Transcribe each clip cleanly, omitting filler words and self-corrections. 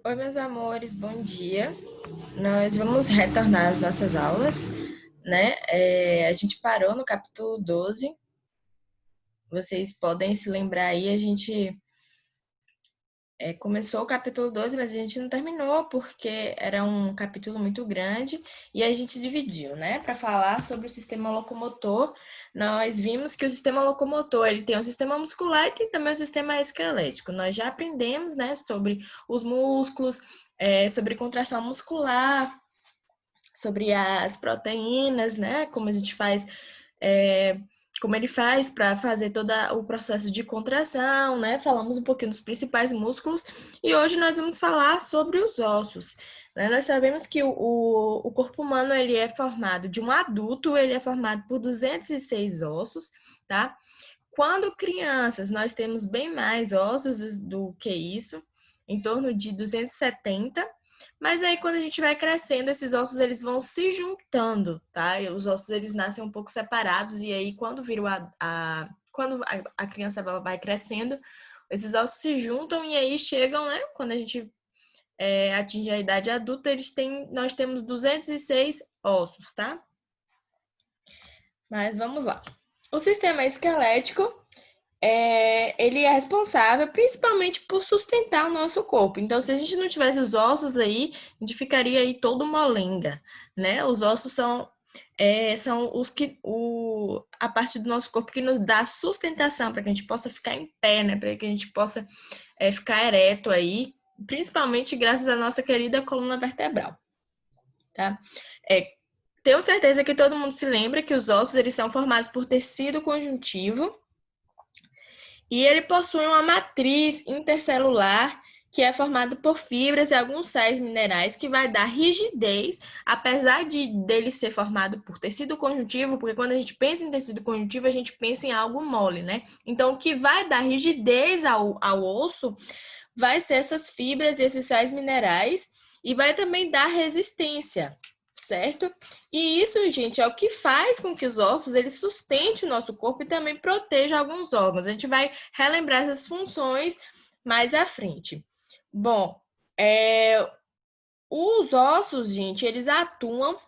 Oi, meus amores, bom dia. Nós vamos retornar às nossas aulas, né? A gente parou no capítulo 12. Vocês podem se lembrar aí, a gente começou o capítulo 12, mas a gente não terminou porque era um capítulo muito grande e a gente dividiu, né? Para falar sobre o sistema locomotor, nós vimos que o sistema locomotor ele tem um sistema muscular e tem também o sistema esquelético. Nós já aprendemos, né, sobre os músculos, sobre contração muscular, sobre as proteínas, né? Como a gente faz, é, como ele faz para fazer todo o processo de contração, né? Falamos um pouquinho dos principais músculos e hoje nós vamos falar sobre os ossos. Né? Nós sabemos que o corpo humano ele é formado de um adulto, ele é formado por 206 ossos, tá? Quando crianças, nós temos bem mais ossos do que isso, em torno de 270. Mas aí, quando a gente vai crescendo, esses ossos eles vão se juntando, tá? E os ossos eles nascem um pouco separados e aí, quando quando a criança vai crescendo, esses ossos se juntam e aí chegam, né? Quando a gente atinge a idade adulta, nós temos 206 ossos, tá? Mas vamos lá. O sistema esquelético ele é responsável principalmente por sustentar o nosso corpo. Então, se a gente não tivesse os ossos aí, a gente ficaria aí todo molenga, né? Os ossos são a parte do nosso corpo que nos dá sustentação para que a gente possa ficar em pé, né? Para que a gente possa ficar ereto aí, principalmente graças à nossa querida coluna vertebral, tá? Tenho certeza que todo mundo se lembra que os ossos eles são formados por tecido conjuntivo, e ele possui uma matriz intercelular que é formada por fibras e alguns sais minerais que vai dar rigidez, apesar dele ser formado por tecido conjuntivo, porque quando a gente pensa em tecido conjuntivo, a gente pensa em algo mole, né? Então, o que vai dar rigidez ao osso vai ser essas fibras e esses sais minerais e vai também dar resistência, certo? E isso, gente, é o que faz com que os ossos eles sustentem o nosso corpo e também protejam alguns órgãos. A gente vai relembrar essas funções mais à frente. Bom, os ossos, gente, eles atuam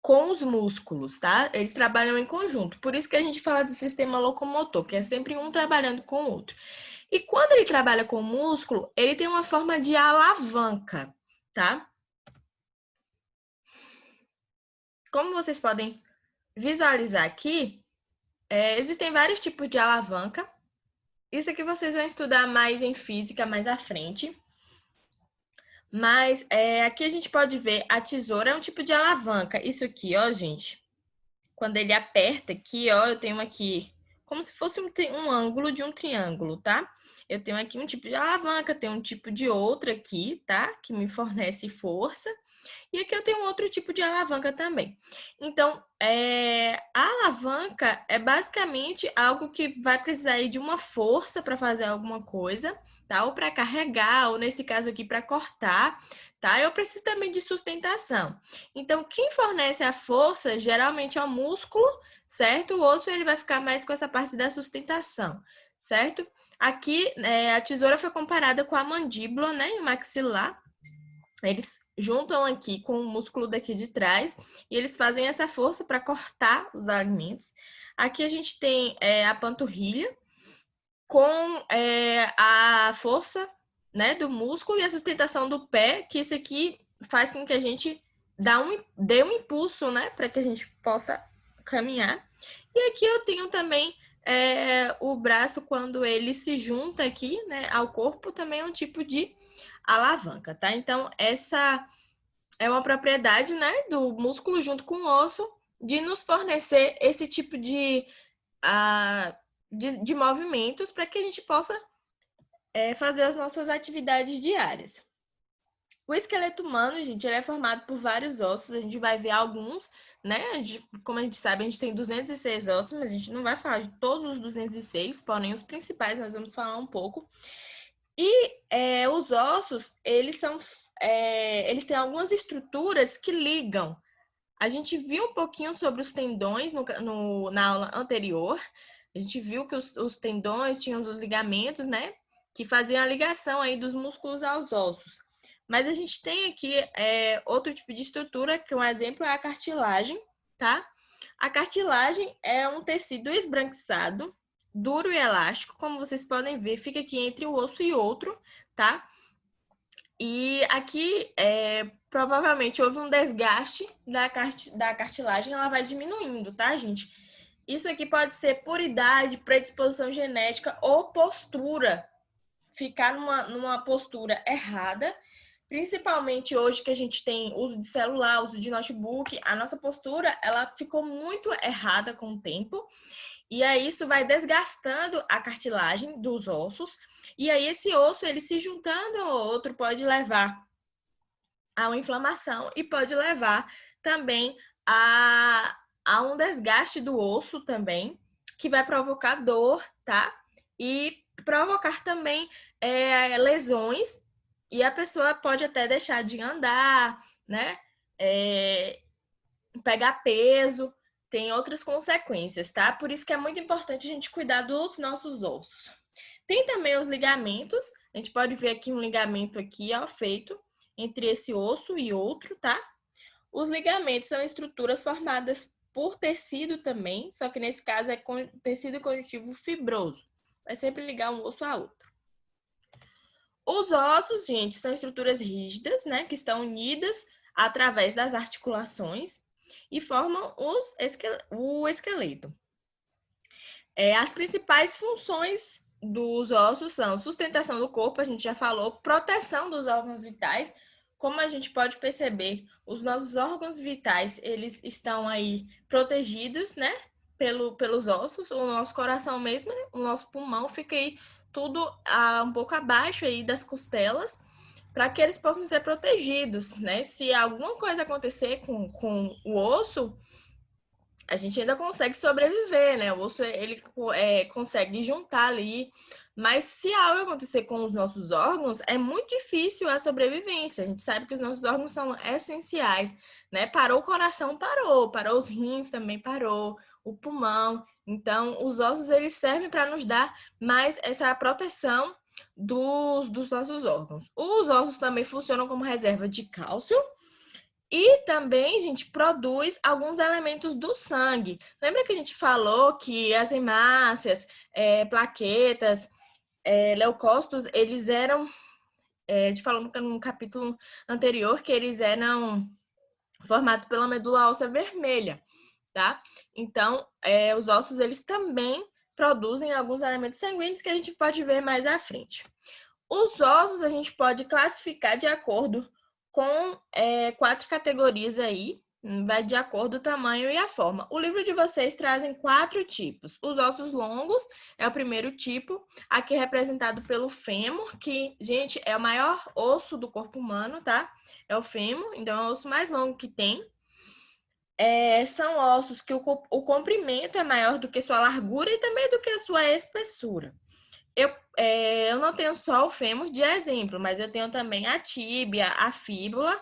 com os músculos, tá? Eles trabalham em conjunto. Por isso que a gente fala de sistema locomotor, que é sempre um trabalhando com o outro. E quando ele trabalha com o músculo, ele tem uma forma de alavanca, tá? Como vocês podem visualizar aqui, existem vários tipos de alavanca. Isso aqui vocês vão estudar mais em física mais à frente. Mas aqui a gente pode ver a tesoura é um tipo de alavanca. Isso aqui, ó, gente. Quando ele aperta aqui, ó, eu tenho aqui como se fosse um ângulo de um triângulo, tá? Eu tenho aqui um tipo de alavanca, tenho um tipo de outra aqui, tá? Que me fornece força. E aqui eu tenho outro tipo de alavanca também. Então, a alavanca é basicamente algo que vai precisar aí de uma força para fazer alguma coisa, tá? Ou para carregar, ou nesse caso aqui para cortar, tá? Eu preciso também de sustentação. Então, quem fornece a força geralmente é o músculo, certo? O osso ele vai ficar mais com essa parte da sustentação, certo? Aqui, a tesoura foi comparada com a mandíbula, né? E o maxilar. Eles juntam aqui com o músculo daqui de trás e eles fazem essa força para cortar os alimentos. Aqui a gente tem a panturrilha com a força, né, do músculo e a sustentação do pé, que isso aqui faz com que a gente dê um impulso, né, para que a gente possa caminhar. E aqui eu tenho também o braço, quando ele se junta aqui, né, ao corpo, também é um tipo de alavanca, tá? Então, essa é uma propriedade, né, do músculo junto com o osso de nos fornecer esse tipo de movimentos para que a gente possa fazer as nossas atividades diárias. O esqueleto humano, gente, ele é formado por vários ossos, a gente vai ver alguns, né? Como a gente sabe, a gente tem 206 ossos, mas a gente não vai falar de todos os 206, porém os principais nós vamos falar um pouco. E os ossos, eles têm algumas estruturas que ligam. A gente viu um pouquinho sobre os tendões na aula anterior. A gente viu que os tendões tinham os ligamentos, né? que faziam a ligação aí dos músculos aos ossos. Mas a gente tem aqui outro tipo de estrutura, que um exemplo é a cartilagem, tá? A cartilagem é um tecido esbranquiçado, duro e elástico, como vocês podem ver, fica aqui entre o osso e outro, tá? E aqui, provavelmente, houve um desgaste da cartilagem, ela vai diminuindo, tá, gente? Isso aqui pode ser por idade, predisposição genética ou postura. Ficar numa postura errada, principalmente hoje que a gente tem uso de celular, uso de notebook, a nossa postura, ela ficou muito errada com o tempo. E aí isso vai desgastando a cartilagem dos ossos. E aí esse osso, ele se juntando ao outro, pode levar a uma inflamação e pode levar também a um desgaste do osso também, que vai provocar dor, tá? E provocar também lesões, e a pessoa pode até deixar de andar, né? Pegar peso, tem outras consequências, tá? Por isso que é muito importante a gente cuidar dos nossos ossos. Tem também os ligamentos, a gente pode ver aqui um ligamento aqui, ó, feito entre esse osso e outro, tá? Os ligamentos são estruturas formadas por tecido também, só que nesse caso é tecido conjuntivo fibroso. Vai sempre ligar um osso a outro. Os ossos, gente, são estruturas rígidas, né, que estão unidas através das articulações e formam o esqueleto. As principais funções dos ossos são sustentação do corpo, a gente já falou, proteção dos órgãos vitais. Como a gente pode perceber, os nossos órgãos vitais, eles estão aí protegidos, né, pelos ossos. O nosso coração mesmo, o nosso pulmão fica aí tudo um pouco abaixo aí das costelas, para que eles possam ser protegidos, né? Se alguma coisa acontecer com o osso, a gente ainda consegue sobreviver, né? O osso, ele consegue juntar ali. Mas se algo acontecer com os nossos órgãos, é muito difícil a sobrevivência. A gente sabe que os nossos órgãos são essenciais, né? Parou o coração, parou os rins também parou, o pulmão. Então, os ossos, eles servem para nos dar mais essa proteção dos nossos órgãos. Os ossos também funcionam como reserva de cálcio, e também, gente, produz alguns elementos do sangue. Lembra que a gente falou que as hemácias, plaquetas, leucócitos, eles eram... a gente falou no capítulo anterior que eles eram formados pela medula óssea vermelha, tá? Então, os ossos, eles também produzem alguns elementos sanguíneos que a gente pode ver mais à frente. Os ossos a gente pode classificar de acordo com 4 categorias aí, vai de acordo com o tamanho e a forma. O livro de vocês trazem 4 tipos. Os ossos longos é o primeiro tipo, aqui representado pelo fêmur, que, gente, é o maior osso do corpo humano, tá? É o fêmur, então é o osso mais longo que tem. São ossos que o comprimento é maior do que sua largura e também do que a sua espessura. Eu não tenho só o fêmur de exemplo, mas eu tenho também a tíbia, a fíbula,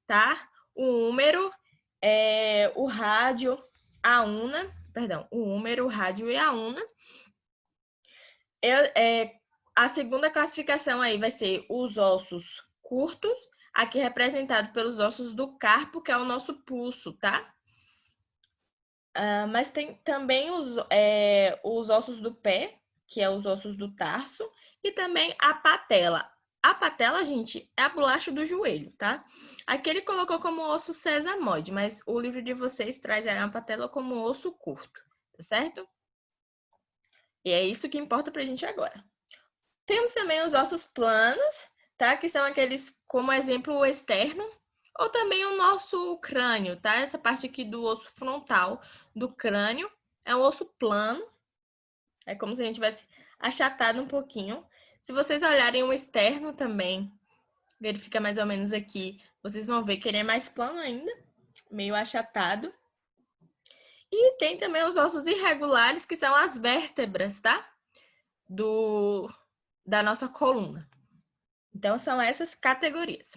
tá? O húmero, o rádio, a una, perdão, o húmero, o rádio e a una. A segunda classificação aí vai ser os ossos curtos, aqui representado pelos ossos do carpo, que é o nosso pulso, tá? Mas tem também os ossos do pé, que é os ossos do tarso, e também a patela. A patela, gente, é a bolacha do joelho, tá? Aqui ele colocou como osso sesamoide, mas o livro de vocês traz a patela como osso curto, tá certo? E é isso que importa pra gente agora. Temos também os ossos planos, tá? Que são aqueles, como exemplo, o externo, ou também o nosso crânio, tá? Essa parte aqui do osso frontal do crânio é um osso plano. É como se a gente tivesse achatado um pouquinho. Se vocês olharem o externo também, verifica mais ou menos aqui, vocês vão ver que ele é mais plano ainda, meio achatado. E tem também os ossos irregulares, que são as vértebras, tá? Da nossa coluna. Então, são essas categorias.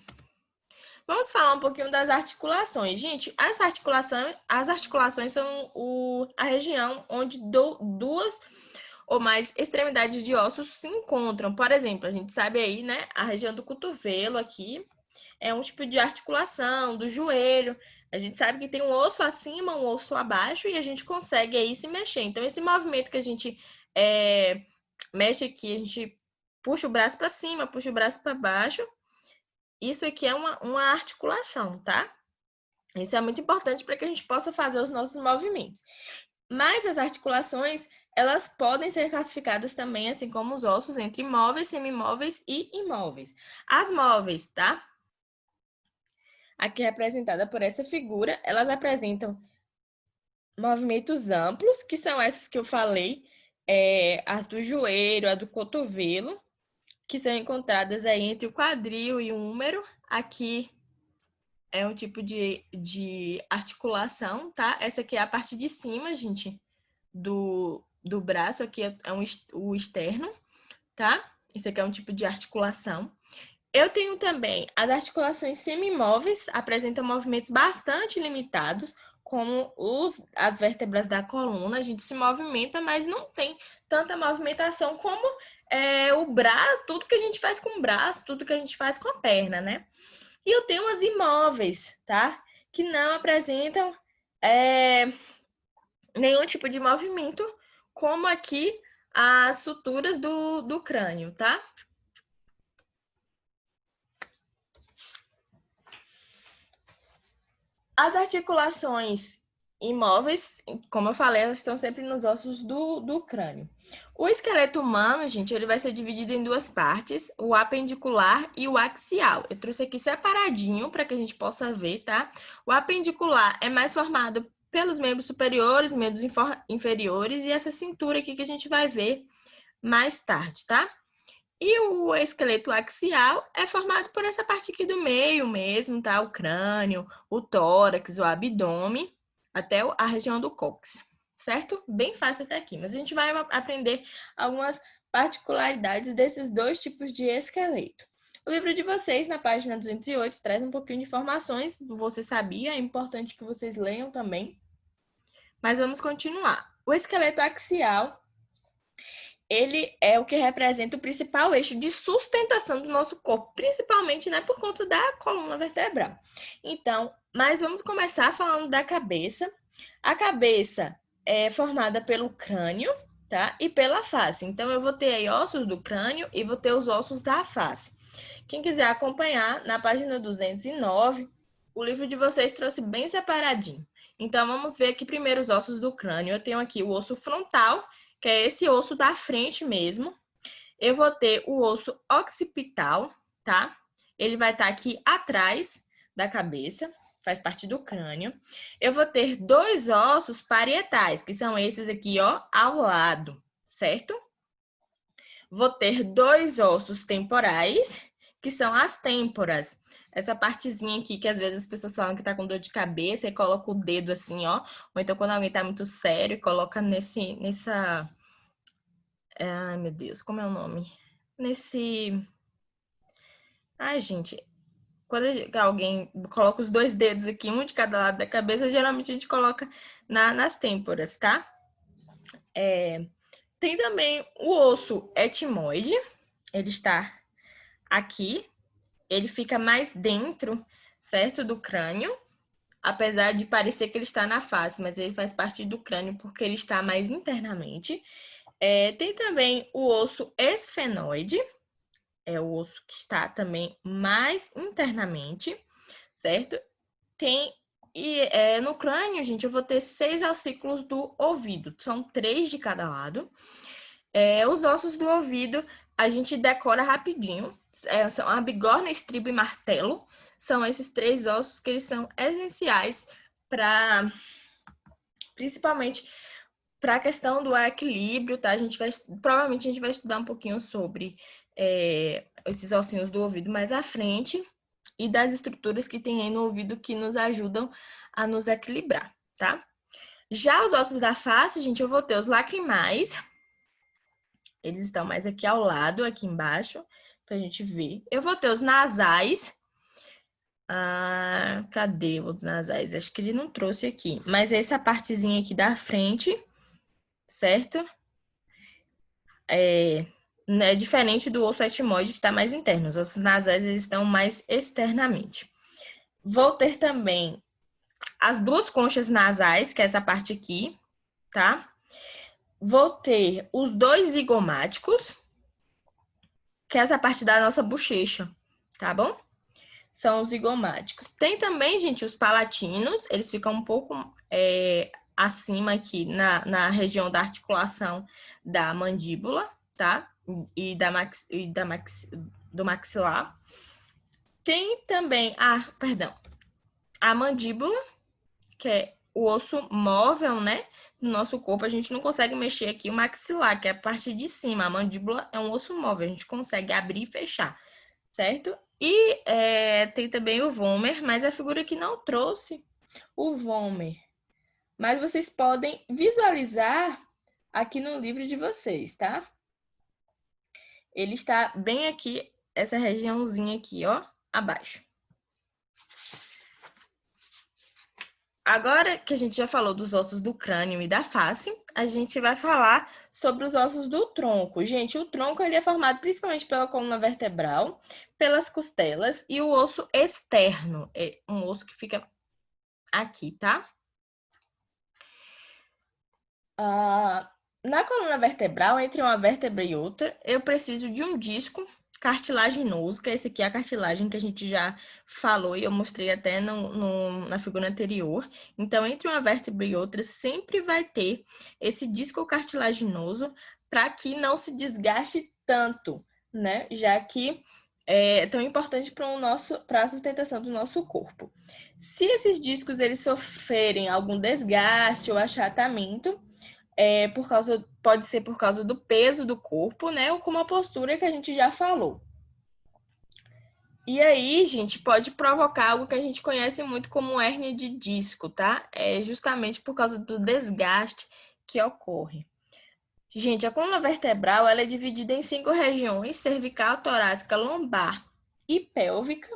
Vamos falar um pouquinho das articulações. Gente, as articulações são a região onde ou mais extremidades de ossos se encontram. Por exemplo, a gente sabe aí, né, a região do cotovelo aqui é um tipo de articulação do joelho. A gente sabe que tem um osso acima, um osso abaixo e a gente consegue aí se mexer. Então, esse movimento que a gente mexe aqui, a gente puxa o braço para cima, puxa o braço para baixo. Isso aqui é uma articulação, tá? Isso é muito importante para que a gente possa fazer os nossos movimentos. Mas as articulações, elas podem ser classificadas também, assim como os ossos, entre móveis, semimóveis e imóveis. As móveis, tá? Aqui representada por essa figura, elas apresentam movimentos amplos, que são essas que eu falei, as do joelho, a do cotovelo, que são encontradas aí entre o quadril e o húmero. Aqui é um tipo de articulação, tá? Essa aqui é a parte de cima, gente, do braço, aqui é o externo, tá? Esse aqui é um tipo de articulação. Eu tenho também as articulações semimóveis, apresentam movimentos bastante limitados, como as vértebras da coluna. A gente se movimenta, mas não tem tanta movimentação como o braço, tudo que a gente faz com o braço, tudo que a gente faz com a perna, né? E eu tenho as imóveis, tá? Que não apresentam nenhum tipo de movimento, como aqui as suturas do crânio, tá? As articulações imóveis, como eu falei, elas estão sempre nos ossos do crânio. O esqueleto humano, gente, ele vai ser dividido em duas partes, o apendicular e o axial. Eu trouxe aqui separadinho para que a gente possa ver, tá? O apendicular é mais formado pelos membros superiores, membros inferiores e essa cintura aqui que a gente vai ver mais tarde, tá? E o esqueleto axial é formado por essa parte aqui do meio mesmo, tá? O crânio, o tórax, o abdômen, até a região do cóccix, certo? Bem fácil até aqui, mas a gente vai aprender algumas particularidades desses dois tipos de esqueleto. O livro de vocês, na página 208, traz um pouquinho de informações do Você Sabia, é importante que vocês leiam também. Mas vamos continuar. O esqueleto axial ele é o que representa o principal eixo de sustentação do nosso corpo, principalmente, né, por conta da coluna vertebral. Então, mas vamos começar falando da cabeça. A cabeça é formada pelo crânio, tá? E pela face. Então, eu vou ter aí ossos do crânio e vou ter os ossos da face. Quem quiser acompanhar, na página 209, o livro de vocês trouxe bem separadinho. Então, vamos ver aqui primeiro os ossos do crânio. Eu tenho aqui o osso frontal, que é esse osso da frente mesmo. Eu vou ter o osso occipital, tá? Ele vai estar aqui atrás da cabeça, faz parte do crânio. Eu vou ter dois ossos parietais, que são esses aqui, ó, ao lado, certo? Vou ter dois ossos temporais, que são as têmporas. Essa partezinha aqui que às vezes as pessoas falam que tá com dor de cabeça e coloca o dedo assim, ó. Ou então quando alguém tá muito sério, coloca nessa... Ai, meu Deus, como é o nome? Ai, gente, quando alguém coloca os dois dedos aqui, um de cada lado da cabeça, geralmente a gente coloca nas têmporas, tá? Tem também o osso etimoide, ele está aqui, ele fica mais dentro, certo, do crânio, apesar de parecer que ele está na face, mas ele faz parte do crânio porque ele está mais internamente. Tem também o osso esfenoide, é o osso que está também mais internamente, certo? No crânio, gente, eu vou ter 6 ossículos do ouvido, são 3 de cada lado. Os ossos do ouvido a gente decora rapidinho, são a bigorna, estribo e martelo, são esses 3 ossos que eles são essenciais para, principalmente para a questão do equilíbrio, tá? Provavelmente a gente vai estudar um pouquinho sobre esses ossinhos do ouvido mais à frente e das estruturas que tem aí no ouvido que nos ajudam a nos equilibrar, tá? Já os ossos da face, gente, eu vou ter os lacrimais, eles estão mais aqui ao lado, aqui embaixo, pra gente ver. Eu vou ter os nasais. Cadê os nasais? Acho que ele não trouxe aqui. Mas essa partezinha aqui da frente, certo? né, diferente do osso etmoide, que está mais interno. Os ossos nasais, eles estão mais externamente. Vou ter também as duas conchas nasais, que é essa parte aqui, tá? Vou ter os dois zigomáticos, que é essa parte da nossa bochecha, tá bom? São os zigomáticos. Tem também, gente, os palatinos, eles ficam um pouco acima aqui na região da articulação da mandíbula, tá? E do maxilar. Tem também, a mandíbula, que é o osso móvel, né? No nosso corpo, a gente não consegue mexer aqui o maxilar, que é a parte de cima. A mandíbula é um osso móvel, a gente consegue abrir e fechar, certo? E tem também o vômer, mas a figura aqui não trouxe o vômer. Mas vocês podem visualizar aqui no livro de vocês, tá? Ele está bem aqui, essa regiãozinha aqui, ó, abaixo. Agora que a gente já falou dos ossos do crânio e da face, a gente vai falar sobre os ossos do tronco. Gente, o tronco ele é formado principalmente pela coluna vertebral, pelas costelas e o osso externo, é um osso que fica aqui, tá? Na coluna vertebral, entre uma vértebra e outra, eu preciso de um disco cartilaginoso, que esse aqui é a cartilagem que a gente já falou e eu mostrei até na figura anterior. Então, entre uma vértebra e outra, sempre vai ter esse disco cartilaginoso para que não se desgaste tanto, né? Já que é tão importante para a sustentação do nosso corpo. Se esses discos eles sofrerem algum desgaste ou achatamento, pode ser por causa do peso do corpo, né? Ou com uma postura que a gente já falou. E aí, gente, pode provocar algo que a gente conhece muito como hérnia de disco, tá? É justamente por causa do desgaste que ocorre. Gente, a coluna vertebral ela é dividida em 5 regiões: cervical, torácica, lombar e pélvica,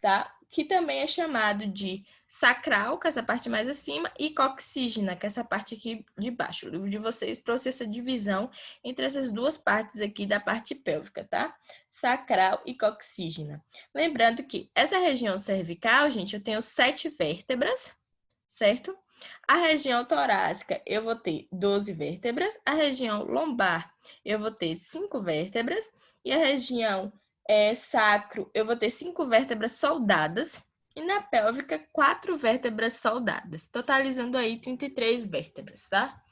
tá? Que também é chamado de sacral, que é essa parte mais acima, e coxígena, que é essa parte aqui de baixo. O livro de vocês trouxe essa divisão entre essas duas partes aqui da parte pélvica, tá? Sacral e coxígena. Lembrando que essa região cervical, gente, eu tenho 7 vértebras, certo? A região torácica, eu vou ter 12 vértebras. A região lombar, eu vou ter 5 vértebras. E a região sacro, eu vou ter 5 vértebras soldadas. E na pélvica, 4 vértebras soldadas. Totalizando aí 33 vértebras, tá?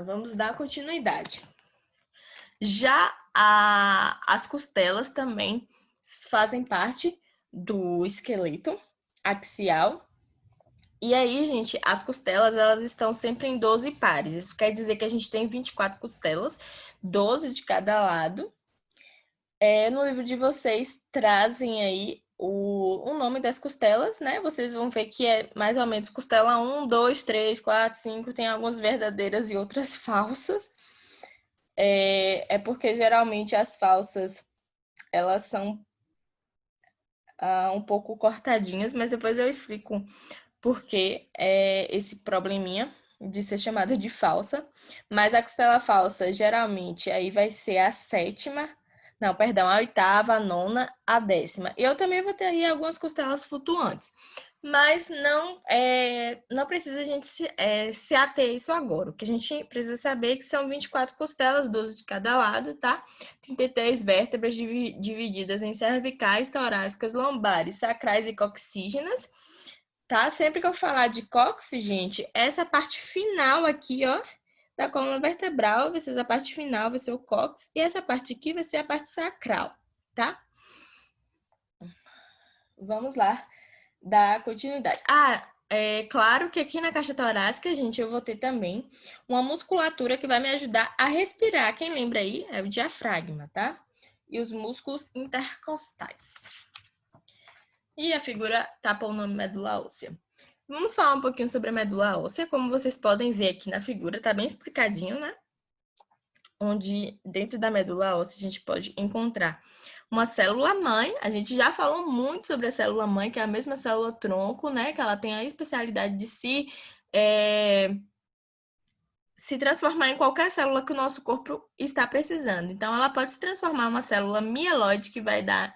Vamos dar continuidade. Já as costelas também fazem parte do esqueleto axial. E aí, gente, as costelas, elas estão sempre em 12 pares. Isso quer dizer que a gente tem 24 costelas, 12 de cada lado. No livro de vocês, trazem aí o nome das costelas, né? Vocês vão ver que é mais ou menos costela 1, 2, 3, 4, 5. Tem algumas verdadeiras e outras falsas. Porque, geralmente, as falsas, elas são um pouco cortadinhas, mas depois eu explico porque esse probleminha de ser chamada de falsa. Mas a costela falsa, geralmente, aí vai ser a 7ª, não, perdão, a 8ª, a 9ª, a 10ª. Eu também vou ter aí algumas costelas flutuantes, mas não precisa a gente se ater a isso agora. O que a gente precisa saber é que são 24 costelas, 12 de cada lado, tá? 33 vértebras divididas em cervicais, torácicas, lombares, sacrais e coxígenas. Tá? Sempre que eu falar de cóccix, gente, essa parte final aqui, ó, da coluna vertebral, vai ser a parte final, vai ser o cóccix, e essa parte aqui vai ser a parte sacral, tá? Vamos lá, dar continuidade. É claro que aqui na caixa torácica, gente, eu vou ter também uma musculatura que vai me ajudar a respirar. Quem lembra aí? É o diafragma, tá? E os músculos intercostais. E a figura tapa o nome medula óssea. Vamos falar um pouquinho sobre a medula óssea. Como vocês podem ver aqui na figura, tá bem explicadinho, né? Onde dentro da medula óssea a gente pode encontrar uma célula-mãe. A gente já falou muito sobre a célula-mãe, que é a mesma célula-tronco, né? Que ela tem a especialidade de se se transformar em qualquer célula que o nosso corpo está precisando. Então, ela pode se transformar em uma célula mieloide, que vai dar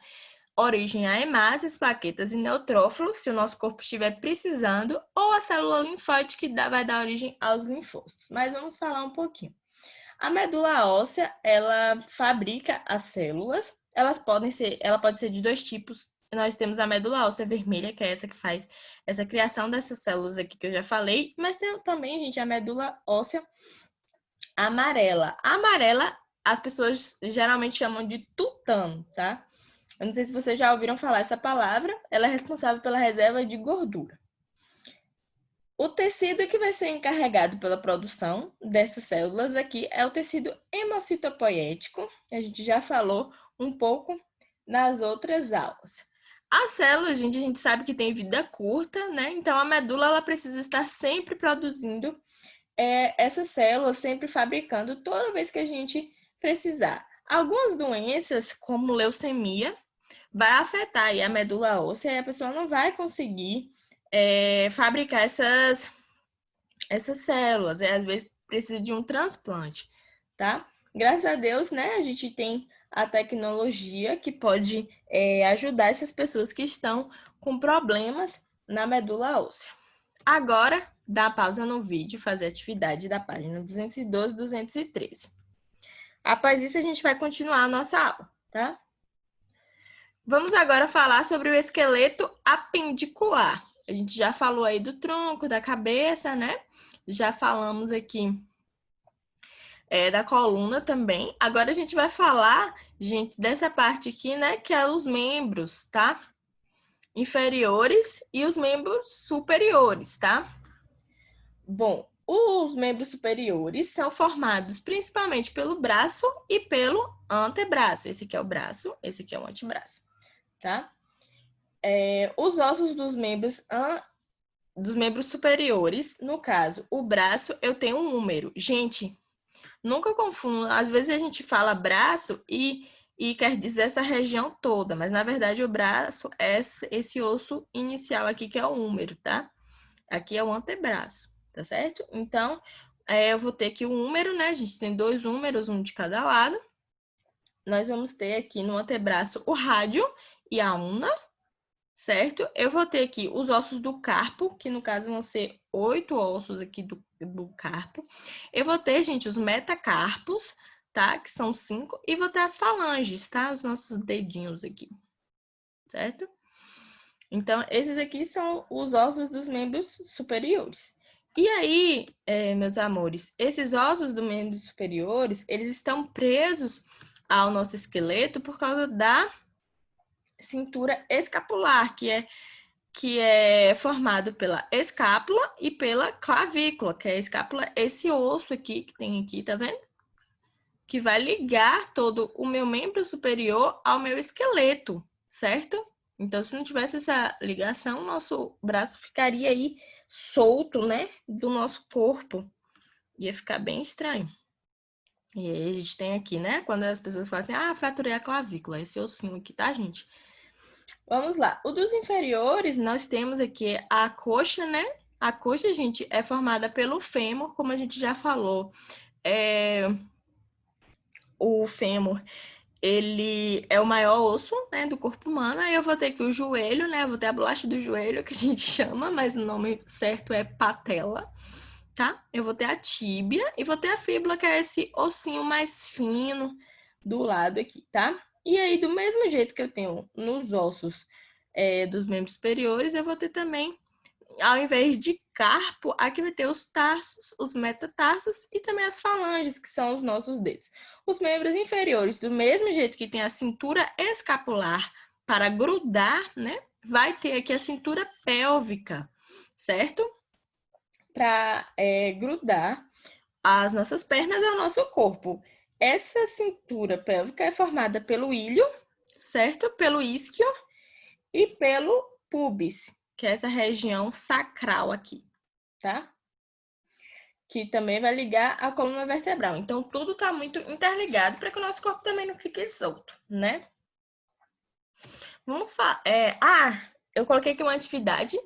origem a hemácias, plaquetas e neutrófilos, se o nosso corpo estiver precisando, ou a célula linfóide, que vai dar origem aos linfócitos. Mas vamos falar um pouquinho. A medula óssea, ela fabrica as células. Ela pode ser de dois tipos. Nós temos a medula óssea vermelha, que é essa que faz essa criação dessas células aqui que eu já falei, mas tem também, gente, a medula óssea amarela. A amarela, as pessoas geralmente chamam de tutano, tá? Eu não sei se vocês já ouviram falar essa palavra. Ela é responsável pela reserva de gordura. O tecido que vai ser encarregado pela produção dessas células aqui é o tecido hemocitopoético. A gente já falou um pouco nas outras aulas. As células, gente, a gente sabe que tem vida curta, né? Então, a medula ela precisa estar sempre produzindo essas células, sempre fabricando toda vez que a gente precisar. Algumas doenças, como leucemia, vai afetar aí a medula óssea e a pessoa não vai conseguir fabricar essas células. Às vezes precisa de um transplante, tá? Graças a Deus, né, a gente tem a tecnologia que pode ajudar essas pessoas que estão com problemas na medula óssea. Agora, dá pausa no vídeo, fazer a atividade da página 212 e 213. Após isso, a gente vai continuar a nossa aula, tá? Vamos agora falar sobre o esqueleto apendicular. A gente já falou aí do tronco, da cabeça, né? Já falamos aqui da coluna também. Agora a gente vai falar, gente, dessa parte aqui, né? Que é os membros, tá? Inferiores e os membros superiores, tá? Bom, os membros superiores são formados principalmente pelo braço e pelo antebraço. Esse aqui é o braço, esse aqui é o antebraço, tá? Os ossos dos membros superiores, no caso, o braço, eu tenho um húmero. Gente, nunca confundo. Às vezes a gente fala braço e quer dizer essa região toda, mas na verdade o braço é esse osso inicial aqui, que é o húmero, tá? Aqui é o antebraço, tá certo? Então, eu vou ter aqui o húmero, né? A gente tem dois húmeros, um de cada lado. Nós vamos ter aqui no antebraço o rádio e a una, certo? Eu vou ter aqui os ossos do carpo, que no caso vão ser 8 ossos aqui do carpo. Eu vou ter, gente, os metacarpos, tá? Que são 5. E vou ter as falanges, tá? Os nossos dedinhos aqui, certo? Então, esses aqui são os ossos dos membros superiores. E aí, meus amores, esses ossos dos membros superiores, eles estão presos ao nosso esqueleto por causa da cintura escapular, que é formado pela escápula e pela clavícula, que é a escápula, esse osso aqui que tem aqui, tá vendo? Que vai ligar todo o meu membro superior ao meu esqueleto, certo? Então, se não tivesse essa ligação, nosso braço ficaria aí solto, né? Do nosso corpo. Ia ficar bem estranho. E aí a gente tem aqui, né? Quando as pessoas falam assim, fraturei a clavícula. Esse ossinho aqui, tá, gente? Vamos lá. O dos inferiores, nós temos aqui a coxa, né? A coxa, gente, é formada pelo fêmur, como a gente já falou. O fêmur, ele é o maior osso, né, do corpo humano. Aí eu vou ter aqui o joelho, né? Eu vou ter a bolacha do joelho, que a gente chama, mas o nome certo é patela, tá? Eu vou ter a tíbia e vou ter a fíbula, que é esse ossinho mais fino do lado aqui, tá? E aí, do mesmo jeito que eu tenho nos ossos dos membros superiores, eu vou ter também, ao invés de carpo, aqui vai ter os tarsos, os metatarsos e também as falanges, que são os nossos dedos. Os membros inferiores, do mesmo jeito que tem a cintura escapular para grudar, né? Vai ter aqui a cintura pélvica, certo? Para grudar as nossas pernas ao nosso corpo. Essa cintura pélvica é formada pelo ilho, certo? Pelo isquio e pelo pubis, que é essa região sacral aqui, tá? Que também vai ligar a coluna vertebral. Então, tudo tá muito interligado para que o nosso corpo também não fique solto, né? Vamos falar. Eu coloquei aqui uma atividade.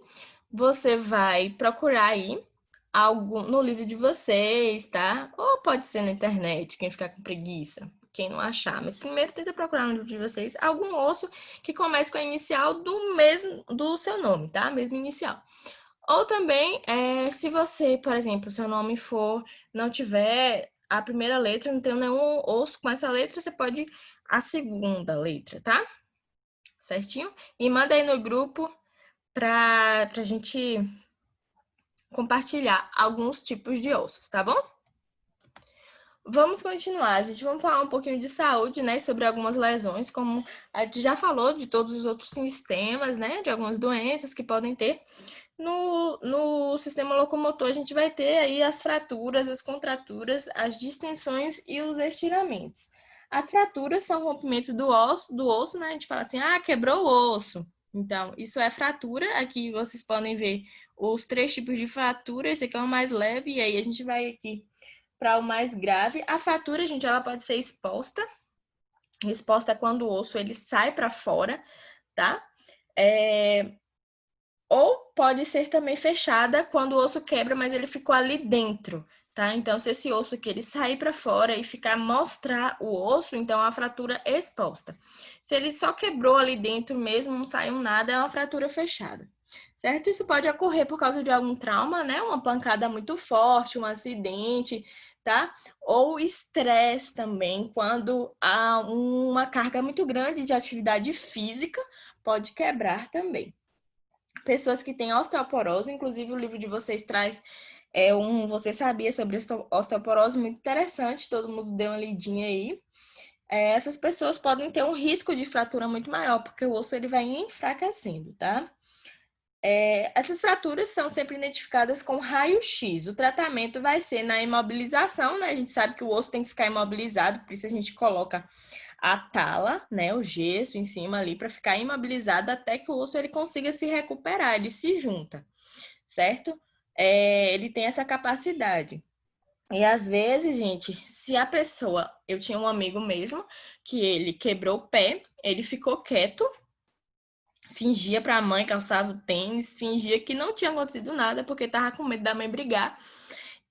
Você vai procurar aí no livro de vocês, tá? Ou pode ser na internet, quem ficar com preguiça, quem não achar. Mas primeiro tenta procurar no livro de vocês algum osso que comece com a inicial do seu nome, tá? Mesmo inicial. Ou também, se você, por exemplo, seu nome não tiver a primeira letra, não tem nenhum osso com essa letra, você pode a segunda letra, tá? Certinho? E manda aí no grupo pra gente compartilhar alguns tipos de ossos, tá bom? Vamos continuar, gente. Vamos falar um pouquinho de saúde, né? Sobre algumas lesões, como a gente já falou de todos os outros sistemas, né? De algumas doenças que podem ter. No sistema locomotor, a gente vai ter aí as fraturas, as contraturas, as distensões e os estiramentos. As fraturas são rompimentos do osso, né? A gente fala assim, quebrou o osso. Então, isso é fratura. Aqui vocês podem ver os 3 tipos de fratura. Esse aqui é o mais leve, e aí a gente vai aqui para o mais grave. A fratura, gente, ela pode ser exposta. Exposta é quando o osso ele sai para fora, tá? Ou pode ser também fechada quando o osso quebra, mas ele ficou ali dentro, tá? Então, se esse osso aqui ele sair para fora e ficar mostrar o osso, então é uma fratura exposta. Se ele só quebrou ali dentro mesmo, não saiu nada, é uma fratura fechada. Certo? Isso pode ocorrer por causa de algum trauma, né? Uma pancada muito forte, um acidente, tá? Ou estresse também, quando há uma carga muito grande de atividade física, pode quebrar também. Pessoas que têm osteoporose, inclusive o livro de vocês traz Você Sabia sobre Osteoporose, muito interessante, todo mundo deu uma lidinha aí. Essas pessoas podem ter um risco de fratura muito maior, porque o osso ele vai enfraquecendo, tá? Essas fraturas são sempre identificadas com raio-x. O tratamento vai ser na imobilização, né? A gente sabe que o osso tem que ficar imobilizado, por isso a gente coloca a tala, né, o gesso em cima ali para ficar imobilizado até que o osso ele consiga se recuperar, ele se junta, certo? Ele tem essa capacidade. E às vezes, gente, se a pessoa, eu tinha um amigo mesmo que ele quebrou o pé, ele ficou quieto, fingia para a mãe, calçava o tênis, fingia que não tinha acontecido nada porque tava com medo da mãe brigar.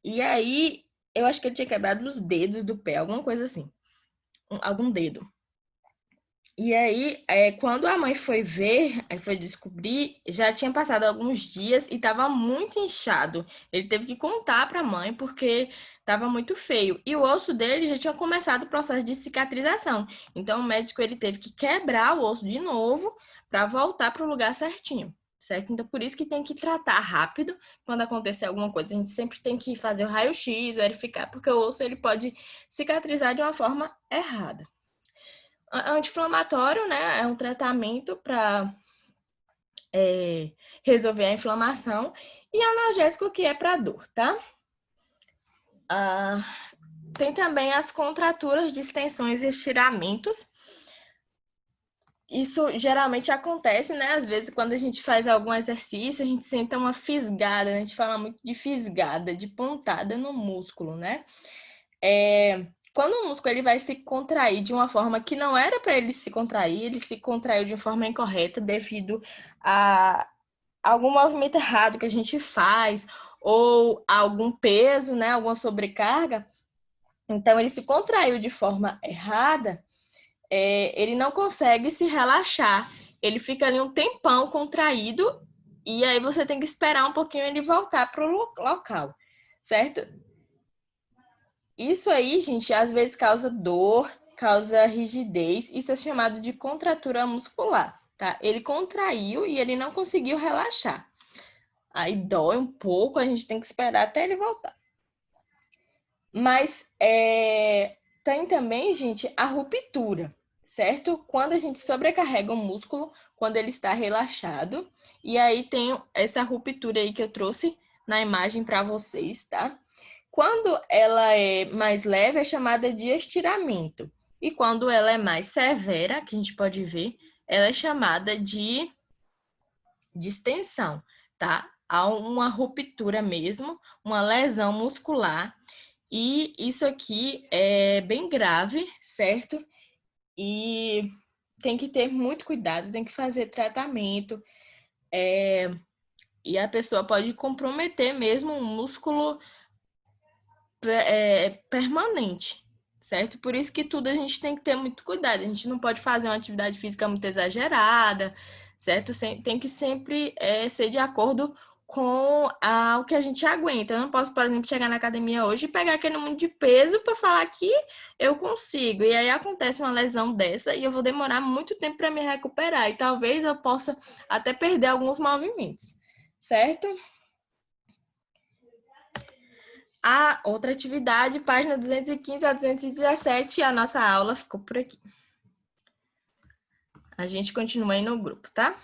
E aí, eu acho que ele tinha quebrado os dedos do pé, alguma coisa assim, algum dedo. E aí, quando a mãe foi ver, foi descobrir, já tinha passado alguns dias e estava muito inchado. Ele teve que contar para a mãe porque estava muito feio. E o osso dele já tinha começado o processo de cicatrização. Então, o médico ele teve que quebrar o osso de novo para voltar para o lugar certinho, certo? Então, por isso que tem que tratar rápido quando acontecer alguma coisa. A gente sempre tem que fazer o raio-x, verificar, porque o osso ele pode cicatrizar de uma forma errada. Anti-inflamatório, né? É um tratamento para resolver a inflamação. E analgésico que é para dor, tá? Tem também as contraturas, distensões e estiramentos. Isso geralmente acontece, né? Às vezes, quando a gente faz algum exercício, a gente sente uma fisgada, né? A gente fala muito de fisgada, de pontada no músculo, né? Quando o músculo ele vai se contrair de uma forma que não era para ele se contrair, ele se contraiu de forma incorreta devido a algum movimento errado que a gente faz ou algum peso, né, alguma sobrecarga. Então ele se contraiu de forma errada, ele não consegue se relaxar. Ele fica ali um tempão contraído e aí você tem que esperar um pouquinho ele voltar para o local, certo? Isso aí, gente, às vezes causa dor, causa rigidez. Isso é chamado de contratura muscular, tá? Ele contraiu e ele não conseguiu relaxar. Aí dói um pouco, a gente tem que esperar até ele voltar. Mas tem também, gente, a ruptura, certo? Quando a gente sobrecarrega o músculo, quando ele está relaxado. E aí tem essa ruptura aí que eu trouxe na imagem para vocês, tá? Quando ela é mais leve, é chamada de estiramento. E quando ela é mais severa, que a gente pode ver, ela é chamada de distensão, tá? Há uma ruptura mesmo, uma lesão muscular. E isso aqui é bem grave, certo? E tem que ter muito cuidado, tem que fazer tratamento. E a pessoa pode comprometer mesmo um músculo permanente, certo? Por isso que tudo a gente tem que ter muito cuidado. A gente não pode fazer uma atividade física muito exagerada, certo? Tem que sempre ser de acordo com o que a gente aguenta. Eu não posso, por exemplo, chegar na academia hoje e pegar aquele monte de peso para falar que eu consigo. E aí acontece uma lesão dessa e eu vou demorar muito tempo para me recuperar. E talvez eu possa até perder alguns movimentos, certo? A outra atividade, página 215 a 217, a nossa aula ficou por aqui. A gente continua aí no grupo, tá?